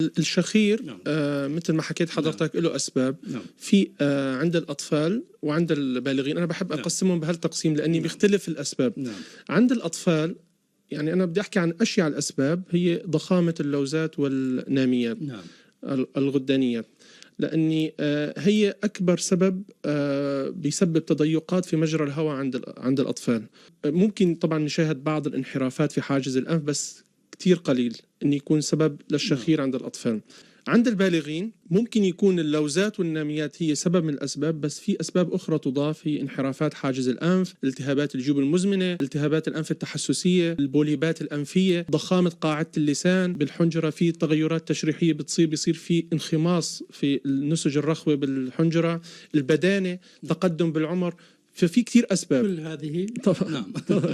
الشخير نعم. مثل ما حكيت حضرتك له أسباب. نعم. في عند الأطفال وعند البالغين. أنا بحب نعم. أقسمهم بهالتقسيم لأني نعم. بيختلف الأسباب. نعم. عند الأطفال يعني أنا بدي أحكي عن أشياء الأسباب هي ضخامة اللوزات والناميات نعم. الغدانية، لأني هي أكبر سبب بيسبب تضيقات في مجرى الهواء عند الأطفال. ممكن طبعا نشاهد بعض الانحرافات في حاجز الأنف بس كتير قليل أن يكون سبب للشخير عند الأطفال. عند البالغين ممكن يكون اللوزات والناميات هي سبب من الأسباب، بس في أسباب أخرى تضاف، هي انحرافات حاجز الأنف، التهابات الجيوب المزمنة، التهابات الأنف التحسسية، البوليبات الأنفية، ضخامة قاعدة اللسان بالحنجرة، في تغيرات تشريحية بيصير في انخماص في النسج الرخوي بالحنجرة، البدانة، تقدم بالعمر. ففي كتير أسباب. كل هذه طبعا. نعم.